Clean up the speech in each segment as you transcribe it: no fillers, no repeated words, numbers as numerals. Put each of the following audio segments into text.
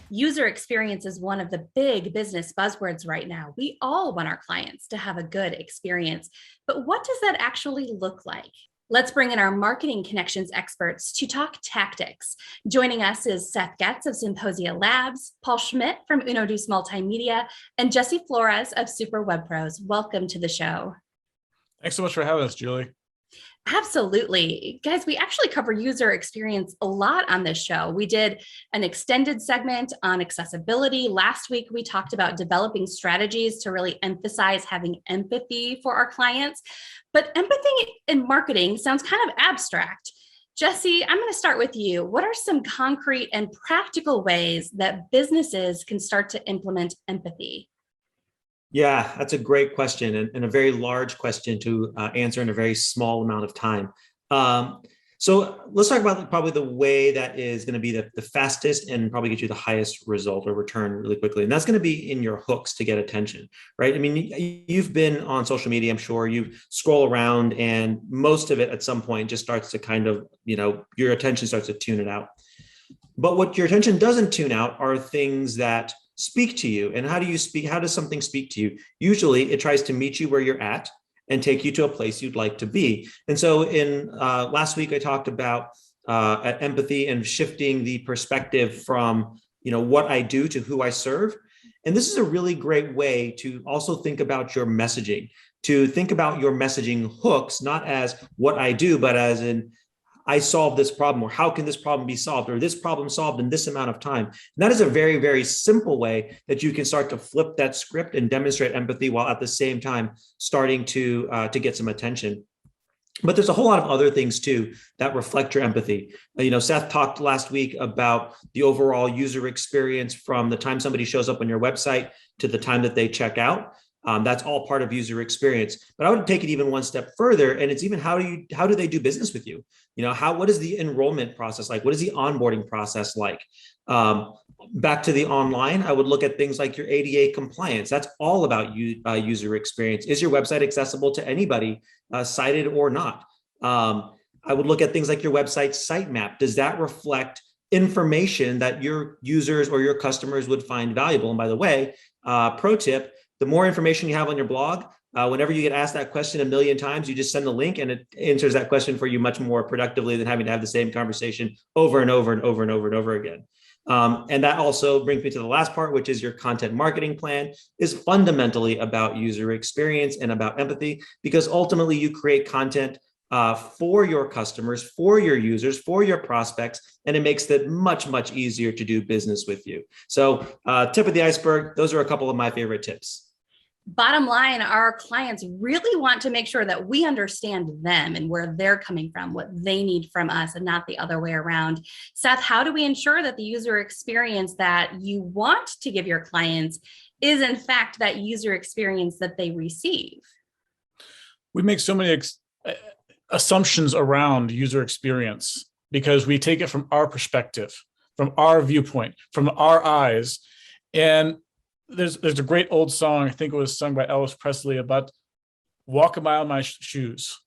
User experience is one of the big business buzzwords right now. We all want our clients to have a good experience, but what does that actually look like? Let's bring in our marketing connections experts to talk tactics. Joining us is Seth Getz of Symposia Labs, Paul Schmidt from Uno Deuce Multimedia, and Jesse Flores of Super Web Pros. Welcome to the show. Thanks so much for having us, Julie. Absolutely. Guys, we actually cover user experience a lot on this show. We did an extended segment on accessibility. Last week, we talked about developing strategies to really emphasize having empathy for our clients. But empathy in marketing sounds kind of abstract. Jesse, I'm going to start with you. What are some concrete and practical ways that businesses can start to implement empathy? Yeah, that's a great question and a very large question to answer in a very small amount of time. So let's talk about probably the way that is going to be the fastest and probably get you the highest result or return really quickly. And that's going to be in your hooks to get attention, right? I mean, you've been on social media, I'm sure you scroll around and most of it at some point just starts to kind of, your attention starts to tune it out. But what your attention doesn't tune out are things that speak to you. And how do you speak? How does something speak to you? Usually it tries to meet you where you're at and take you to a place you'd like to be. And so in last week, I talked about empathy and shifting the perspective from, what I do to who I serve. And this is a really great way to also think about your messaging, to think about your messaging hooks, not as what I do, but as in, I solve this problem, or how can this problem be solved, or this problem solved in this amount of time. And that is a very, very simple way that you can start to flip that script and demonstrate empathy while at the same time starting to get some attention. But there's a whole lot of other things too that reflect your empathy. Seth talked last week about the overall user experience from the time somebody shows up on your website to the time that they check out. That's all part of user experience. But I would take it even one step further, and it's even how do they do business with you? What is the enrollment process like? What is the onboarding process like? Back to the online, I would look at things like your ADA compliance. That's all about user experience. Is your website accessible to anybody, sighted or not? I would look at things like your website sitemap. Does that reflect information that your users or your customers would find valuable? And by the way, pro tip, the more information you have on your blog, whenever you get asked that question a million times, you just send the link and it answers that question for you much more productively than having to have the same conversation over and over and over and over and over again. And that also brings me to the last part, which is your content marketing plan is fundamentally about user experience and about empathy, because ultimately you create content for your customers, for your users, for your prospects, and it makes it much, much easier to do business with you. So tip of the iceberg, those are a couple of my favorite tips. Bottom line, our clients really want to make sure that we understand them and where they're coming from, what they need from us, and not the other way around. Seth, how do we ensure that the user experience that you want to give your clients is in fact that user experience that they receive? We make so many assumptions around user experience because we take it from our perspective, from our viewpoint, from our eyes. And there's a great old song, I think it was sung by Elvis Presley, about walk a mile in my shoes.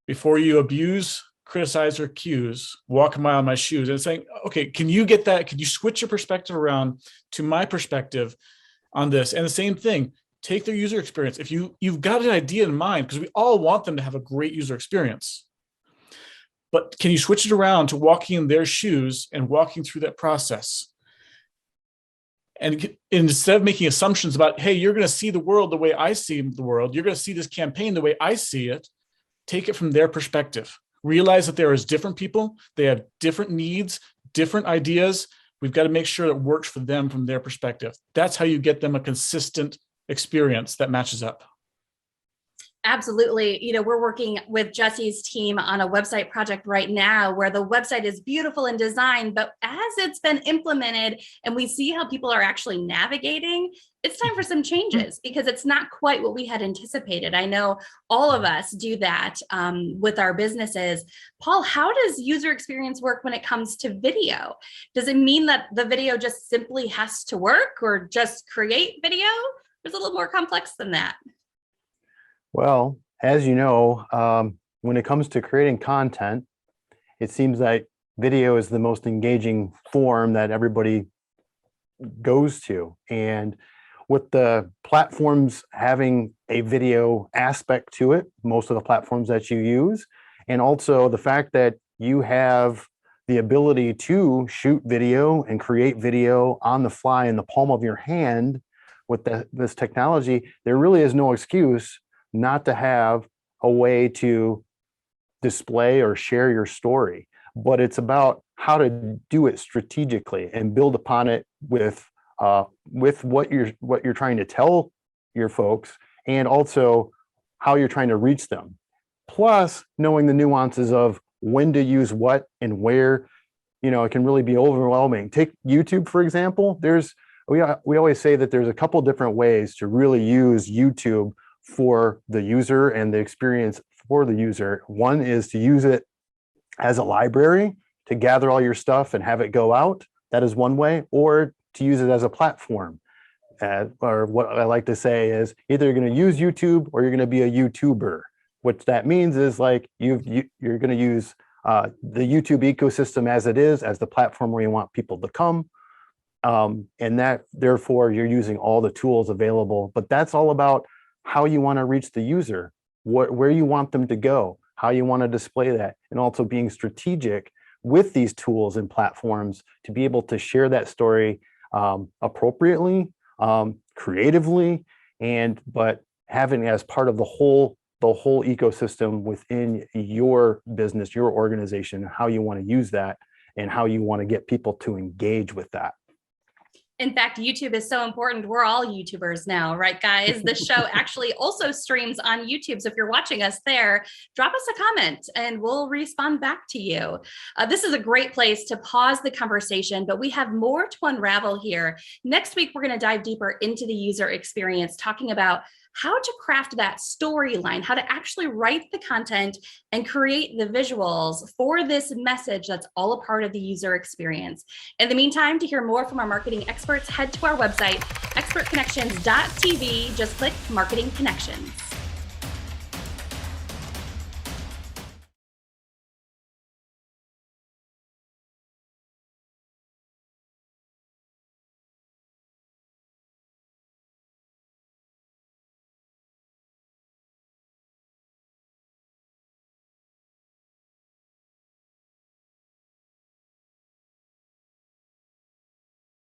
Before you abuse, criticize, or accuse, walk a mile in my shoes. And it's saying, okay, can you get that? Can you switch your perspective around to my perspective on this? And the same thing, take their user experience. If you've got an idea in mind, because we all want them to have a great user experience, but can you switch it around to walking in their shoes and walking through that process? And instead of making assumptions about, hey, you're going to see the world the way I see the world, you're going to see this campaign the way I see it, take it from their perspective. Realize that there is different people, they have different needs, different ideas. We've got to make sure it works for them from their perspective. That's how you get them a consistent experience that matches up. Absolutely. We're working with Jesse's team on a website project right now where the website is beautiful in design, but as it's been implemented and we see how people are actually navigating, it's time for some changes because it's not quite what we had anticipated. I know all of us do that with our businesses. Paul, how does user experience work when it comes to video? Does it mean that the video just simply has to work or just create video? It's a little more complex than that. Well, as you know, when it comes to creating content, it seems like video is the most engaging form that everybody goes to. And with the platforms having a video aspect to it, most of the platforms that you use, and also the fact that you have the ability to shoot video and create video on the fly in the palm of your hand with this technology, there really is no excuse not to have a way to display or share your story. But it's about how to do it strategically and build upon it with what you're trying to tell your folks, and also how you're trying to reach them. Plus, knowing the nuances of when to use what and where. It can really be overwhelming. Take YouTube, for example. We always say that there's a couple different ways to really use YouTube for the user and the experience for the user. One is to use it as a library to gather all your stuff and have it go out. That is one way. Or to use it as a platform. Or what I like to say is either you're going to use YouTube or you're going to be a YouTuber. What that means is like you're going to use the YouTube ecosystem as it is, as the platform where you want people to come. And that, therefore, you're using all the tools available. But that's all about how you want to reach the user, where you want them to go, how you want to display that, and also being strategic with these tools and platforms to be able to share that story appropriately, creatively, but having it as part of the whole ecosystem within your business, your organization, how you want to use that and how you want to get people to engage with that. In fact, YouTube is so important. We're all YouTubers now, right, guys? The show actually also streams on YouTube. So if you're watching us there, drop us a comment and we'll respond back to you. This is a great place to pause the conversation, but we have more to unravel here. Next week, we're going to dive deeper into the user experience, talking about how to craft that storyline, how to actually write the content and create the visuals for this message that's all a part of the user experience. In the meantime, to hear more from our marketing experts, head to our website, expertconnections.tv. Just click Marketing Connections.